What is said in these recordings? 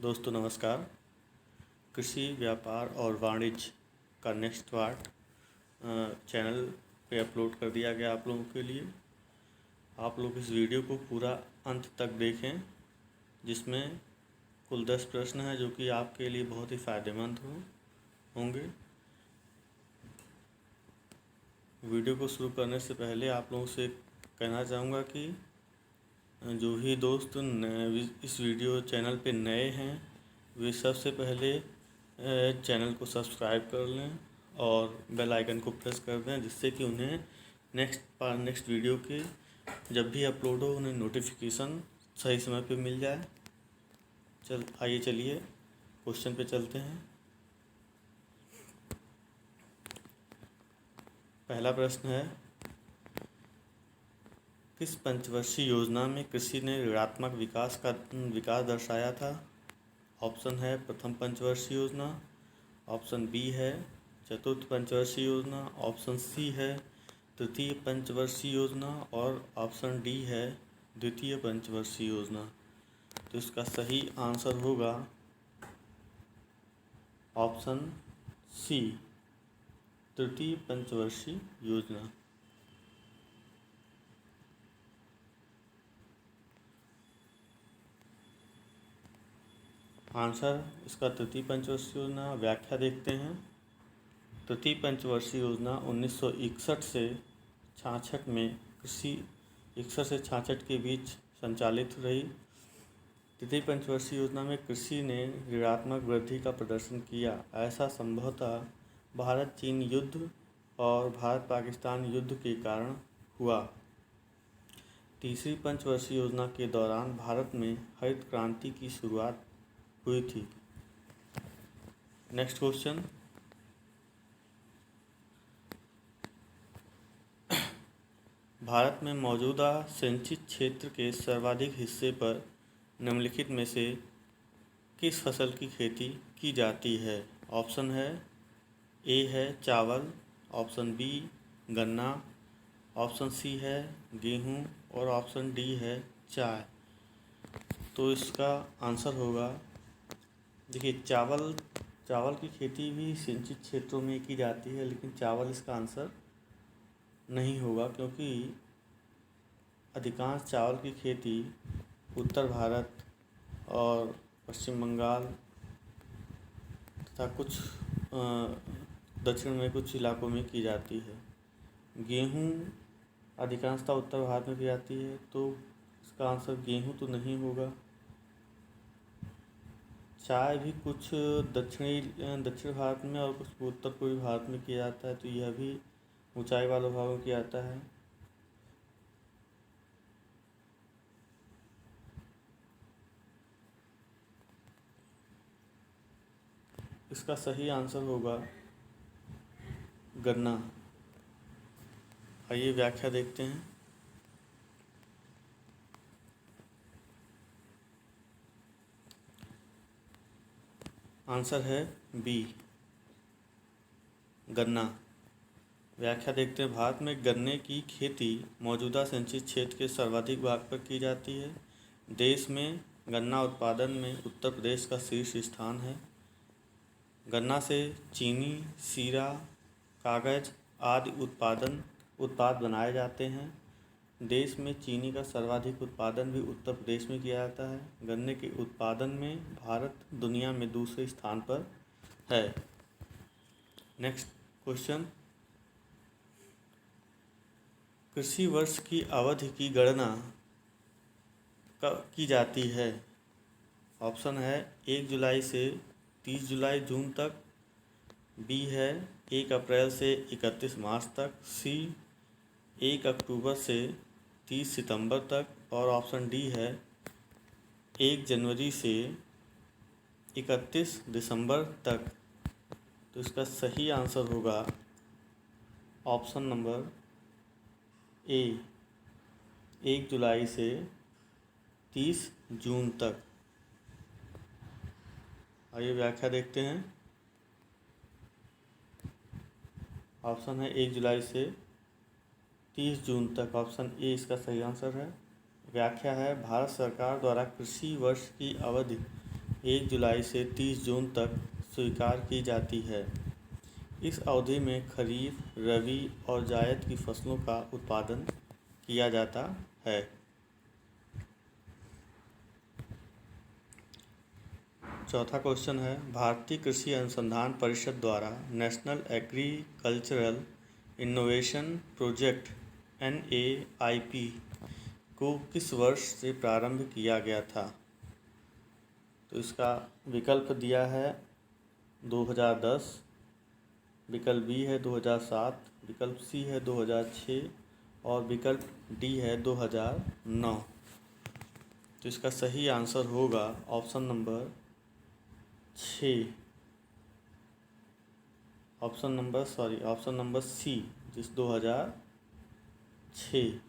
दोस्तों नमस्कार। कृषि व्यापार और वाणिज्य का नेक्स्ट पार्ट चैनल पे अपलोड कर दिया गया आप लोगों के लिए। आप लोग इस वीडियो को पूरा अंत तक देखें, जिसमें कुल 10 प्रश्न हैं जो कि आपके लिए बहुत ही फ़ायदेमंद होंगे। वीडियो को शुरू करने से पहले आप लोगों से कहना चाहूँगा कि जो भी दोस्त इस वीडियो चैनल पे नए हैं वे सबसे पहले चैनल को सब्सक्राइब कर लें और बेल आइकन को प्रेस कर दें, जिससे कि उन्हें नेक्स्ट वीडियो के जब भी अपलोड हो उन्हें नोटिफिकेशन सही समय पे मिल जाए। चलिए क्वेश्चन पे चलते हैं। पहला प्रश्न है, किस पंचवर्षीय योजना में कृषि ने ऋणात्मक विकास दर्शाया था? ऑप्शन है प्रथम पंचवर्षीय योजना, ऑप्शन बी है चतुर्थ पंचवर्षीय योजना, ऑप्शन सी है तृतीय पंचवर्षीय योजना और ऑप्शन डी है द्वितीय पंचवर्षीय योजना। तो इसका सही आंसर होगा ऑप्शन सी, तृतीय पंचवर्षीय योजना। आंसर इसका तृतीय पंचवर्षीय योजना। व्याख्या देखते हैं। तृतीय पंचवर्षीय योजना 1961 से 66 में कृषि 61 से 66 के बीच संचालित रही। तृतीय पंचवर्षीय योजना में कृषि ने ऋणात्मक वृद्धि का प्रदर्शन किया। ऐसा संभवतः भारत चीन युद्ध और भारत पाकिस्तान युद्ध के कारण हुआ। तीसरी पंचवर्षीय योजना के दौरान भारत में हरित क्रांति की शुरुआत हुई थी। नेक्स्ट क्वेश्चन, भारत में मौजूदा सिंचित क्षेत्र के सर्वाधिक हिस्से पर निम्नलिखित में से किस फसल की खेती की जाती है? ऑप्शन है ए है चावल, ऑप्शन बी गन्ना, ऑप्शन सी है गेहूं और ऑप्शन डी है चाय। तो इसका आंसर होगा, देखिए चावल की खेती भी सिंचित क्षेत्रों में की जाती है, लेकिन चावल इसका आंसर नहीं होगा, क्योंकि अधिकांश चावल की खेती उत्तर भारत और पश्चिम बंगाल तथा कुछ दक्षिण में कुछ इलाकों में की जाती है। गेहूं अधिकांशतः उत्तर भारत में की जाती है, तो इसका आंसर गेहूं तो नहीं होगा। चाय भी कुछ दक्षिण भारत में और कुछ उत्तर पूर्वी भारत में किया जाता है, तो यह भी ऊंचाई वाले भागों में किया जाता है। इसका सही आंसर होगा गन्ना। आइए व्याख्या देखते हैं। आंसर है बी, गन्ना। व्याख्या देखते हैं। भारत में गन्ने की खेती मौजूदा सिंचित क्षेत्र के सर्वाधिक भाग पर की जाती है। देश में गन्ना उत्पादन में उत्तर प्रदेश का शीर्ष स्थान है। गन्ना से चीनी, शीरा, कागज आदि उत्पाद बनाए जाते हैं। देश में चीनी का सर्वाधिक उत्पादन भी उत्तर प्रदेश में किया जाता है। गन्ने के उत्पादन में भारत दुनिया में दूसरे स्थान पर है। नेक्स्ट क्वेश्चन, कृषि वर्ष की अवधि की गणना की जाती है? ऑप्शन है 1 जुलाई से 30 जुलाई जून तक, बी है 1 अप्रैल से 31 मार्च तक, सी 1 अक्टूबर से 30 सितंबर तक और ऑप्शन डी है 1 जनवरी से 31 दिसंबर तक। तो इसका सही आंसर होगा ऑप्शन नंबर ए, 1 जुलाई से 30 जून तक। आइए व्याख्या देखते हैं। ऑप्शन है 1 जुलाई से 30 जून तक, ऑप्शन ए इसका सही आंसर है। व्याख्या है, भारत सरकार द्वारा कृषि वर्ष की अवधि 1 जुलाई से 30 जून तक स्वीकार की जाती है। इस अवधि में खरीफ, रबी और जायद की फसलों का उत्पादन किया जाता है। चौथा क्वेश्चन है, भारतीय कृषि अनुसंधान परिषद द्वारा national agricultural innovation project NAIP को किस वर्ष से प्रारंभ किया गया था? तो इसका विकल्प दिया है 2010, विकल्प बी है 2007, विकल्प सी है 2006 और विकल्प डी है 2009। तो इसका सही आंसर होगा option number 6, option number C, जिस 2006।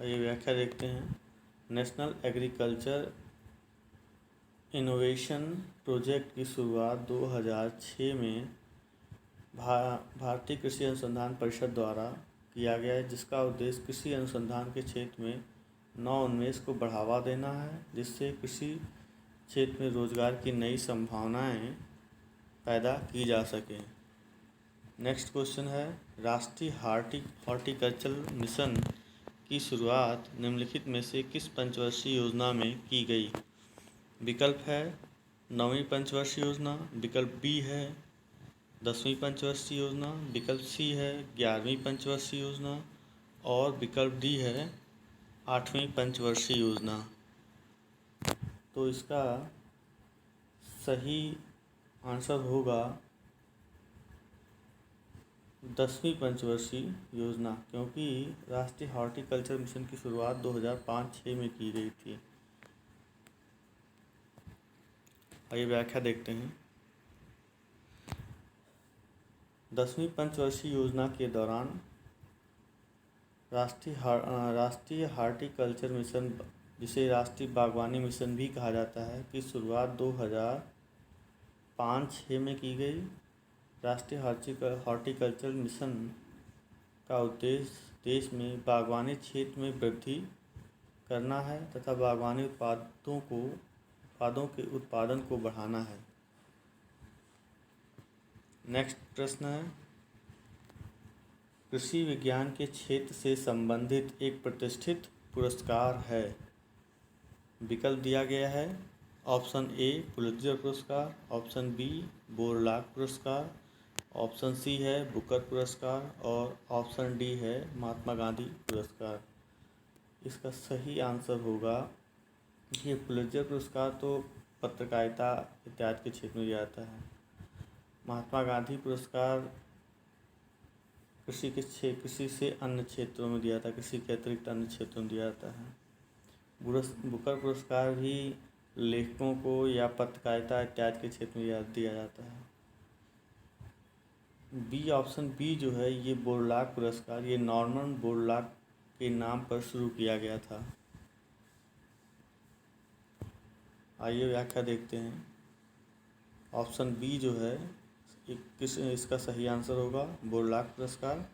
आइए व्याख्या देखते हैं। नेशनल एग्रीकल्चर इनोवेशन प्रोजेक्ट की शुरुआत 2006 में भारतीय कृषि अनुसंधान परिषद द्वारा किया गया है, जिसका उद्देश्य कृषि अनुसंधान के क्षेत्र में नवोन्मेष को बढ़ावा देना है, जिससे कृषि क्षेत्र में रोजगार की नई संभावनाएं पैदा की जा सकें। नेक्स्ट क्वेश्चन है, राष्ट्रीय हॉर्टिकल्चर मिशन की शुरुआत निम्नलिखित में से किस पंचवर्षीय योजना में की गई? विकल्प है 9वीं पंचवर्षीय योजना, विकल्प बी है 10वीं पंचवर्षीय योजना, विकल्प सी है 11वीं पंचवर्षीय योजना और विकल्प डी है 8वीं पंचवर्षीय योजना। तो इसका सही आंसर होगा 10वीं पंचवर्षीय योजना, क्योंकि राष्ट्रीय हॉर्टिकल्चर मिशन की शुरुआत 2005-06 में की गई थी। आइए व्याख्या देखते हैं। 10वीं पंचवर्षीय योजना के दौरान राष्ट्रीय हॉर्टिकल्चर मिशन, जिसे राष्ट्रीय बागवानी मिशन भी कहा जाता है, की शुरुआत 2005-06 में की गई। राष्ट्रीय हॉर्टिकल्चर मिशन का उद्देश्य देश में बागवानी क्षेत्र में वृद्धि करना है तथा बागवानी उत्पादों के उत्पादन को बढ़ाना है। नेक्स्ट प्रश्न है, कृषि विज्ञान के क्षेत्र से संबंधित एक प्रतिष्ठित पुरस्कार है। विकल्प दिया गया है ऑप्शन ए पुलित्जर पुरस्कार, ऑप्शन बी बोरलाग पुरस्कार, ऑप्शन सी है बुकर पुरस्कार और ऑप्शन डी है महात्मा गांधी पुरस्कार। इसका सही आंसर होगा ये पुलित्जर पुरस्कार तो पत्रकारिता इत्यादि के क्षेत्र में दिया जाता है। महात्मा गांधी पुरस्कार कृषि से अन्य क्षेत्रों में दिया जाता है, कृषि के अतिरिक्त अन्य क्षेत्रों में दिया जाता है। बुकर पुरस्कार भी लेखकों को या पत्रकारिता इत्यादि के क्षेत्र में दिया जाता है। बी, ऑप्शन बी जो है ये बोरलाग पुरस्कार, ये नॉर्मन बोरलाग के नाम पर शुरू किया गया था। आइए व्याख्या देखते हैं। ऑप्शन बी जो है इसका सही आंसर होगा बोरलाग पुरस्कार।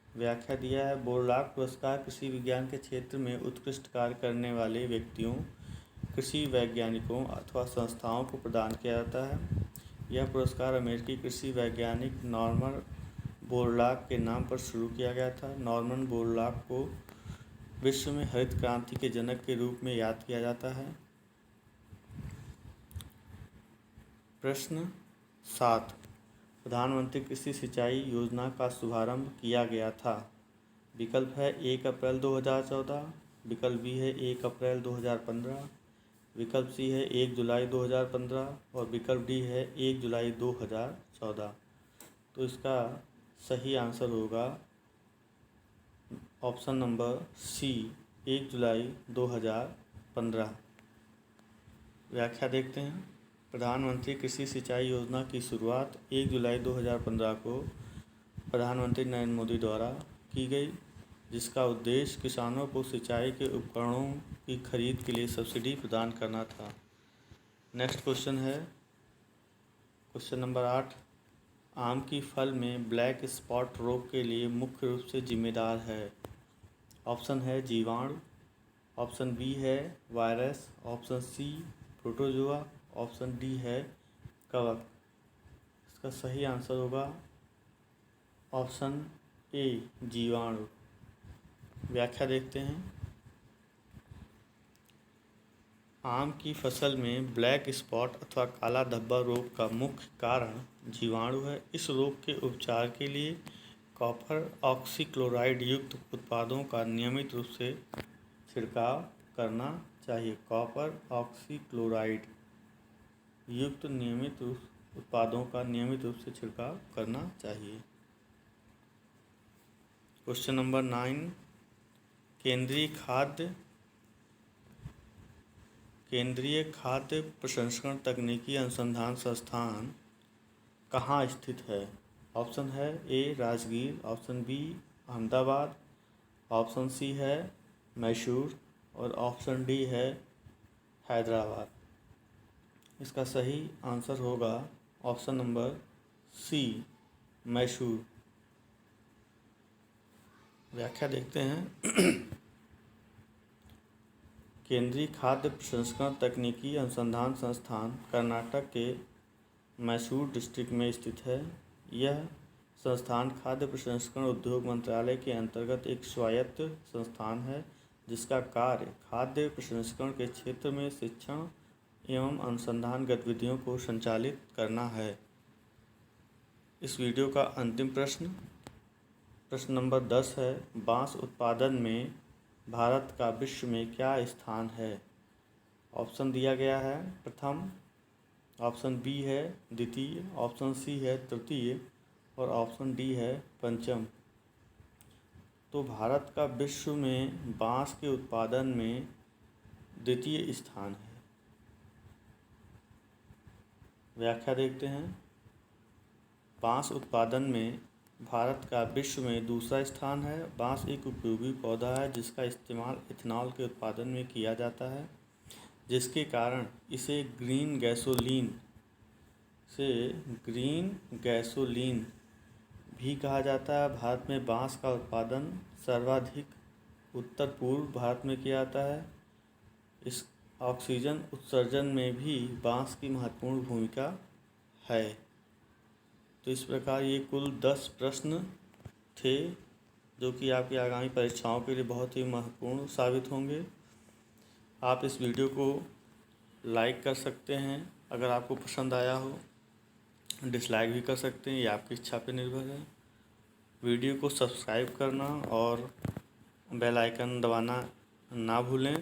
व्याख्या दिया है, बोरलाग पुरस्कार कृषि विज्ञान के क्षेत्र में उत्कृष्ट कार्य करने वाले व्यक्तियों, कृषि वैज्ञानिकों अथवा संस्थाओं को प्रदान किया जाता है। यह पुरस्कार अमेरिकी कृषि वैज्ञानिक नॉर्मन बोरलाग के नाम पर शुरू किया गया था। नॉर्मन बोरलाग को विश्व में हरित क्रांति के जनक के रूप में याद किया जाता है। प्रश्न 7, प्रधानमंत्री कृषि सिंचाई योजना का शुभारंभ किया गया था। विकल्प है 1 अप्रैल 2014, विकल्प बी है 1 अप्रैल 2015, विकल्प सी है 1 जुलाई 2015 और विकल्प डी है 1 जुलाई 2014। तो इसका सही आंसर होगा ऑप्शन नंबर सी, 1 जुलाई 2015। व्याख्या देखते हैं। प्रधानमंत्री कृषि सिंचाई योजना की शुरुआत 1 जुलाई 2015 को प्रधानमंत्री नरेंद्र मोदी द्वारा की गई, जिसका उद्देश्य किसानों को सिंचाई के उपकरणों की खरीद के लिए सब्सिडी प्रदान करना था। नेक्स्ट क्वेश्चन है क्वेश्चन नंबर 8, आम की फल में ब्लैक स्पॉट रोग के लिए मुख्य रूप से जिम्मेदार है। ऑप्शन है जीवाणु, ऑप्शन बी है virus, option C protozoa, option D है कवक। इसका सही आंसर होगा ऑप्शन ए जीवाणु। व्याख्या देखते हैं। आम की फसल में ब्लैक स्पॉट अथवा काला धब्बा रोग का मुख्य कारण जीवाणु है। इस रोग के उपचार के लिए कॉपर ऑक्सीक्लोराइड युक्त उत्पादों का नियमित रूप से छिड़काव करना चाहिए। कॉपर ऑक्सीक्लोराइड युक्त उत्पादों का नियमित रूप से छिड़काव करना चाहिए। क्वेश्चन नंबर 9, केंद्रीय खाद्य प्रसंस्करण तकनीकी अनुसंधान संस्थान कहाँ स्थित है? ऑप्शन है A Rajgir, option B Ahmedabad, option C है मैसूर और ऑप्शन डी है हैदराबाद। इसका सही आंसर होगा ऑप्शन नंबर सी मैसूर। व्याख्या देखते हैं। केंद्रीय खाद्य प्रसंस्करण तकनीकी अनुसंधान संस्थान कर्नाटक के मैसूर डिस्ट्रिक्ट में स्थित है। यह संस्थान खाद्य प्रसंस्करण उद्योग मंत्रालय के अंतर्गत एक स्वायत्त संस्थान है, जिसका कार्य खाद्य प्रसंस्करण के क्षेत्र में शिक्षण एवं अनुसंधान गतिविधियों को संचालित करना है। इस वीडियो का अंतिम प्रश्न नंबर 10 है। बांस उत्पादन में भारत का विश्व में क्या स्थान है? ऑप्शन दिया गया है प्रथम, ऑप्शन बी है द्वितीय, ऑप्शन सी है तृतीय और ऑप्शन डी है पंचम। तो भारत का विश्व में बांस के उत्पादन में द्वितीय स्थान है। व्याख्या देखते हैं। बांस उत्पादन में भारत का विश्व में दूसरा स्थान है। बांस एक उपयोगी पौधा है जिसका इस्तेमाल इथेनॉल के उत्पादन में किया जाता है, जिसके कारण इसे ग्रीन गैसोलीन भी कहा जाता है। भारत में बांस का उत्पादन सर्वाधिक उत्तर पूर्व भारत में किया जाता है। इस ऑक्सीजन उत्सर्जन में भी बांस की महत्वपूर्ण भूमिका है। तो इस प्रकार ये कुल 10 प्रश्न थे जो कि आपकी आगामी परीक्षाओं के लिए बहुत ही महत्वपूर्ण साबित होंगे। आप इस वीडियो को लाइक कर सकते हैं, अगर आपको पसंद आया हो। डिसलाइक भी कर सकते हैं, ये आपकी इच्छा पर निर्भर है। वीडियो को सब्सक्राइब करना और बेल आइकन दबाना ना भूलें।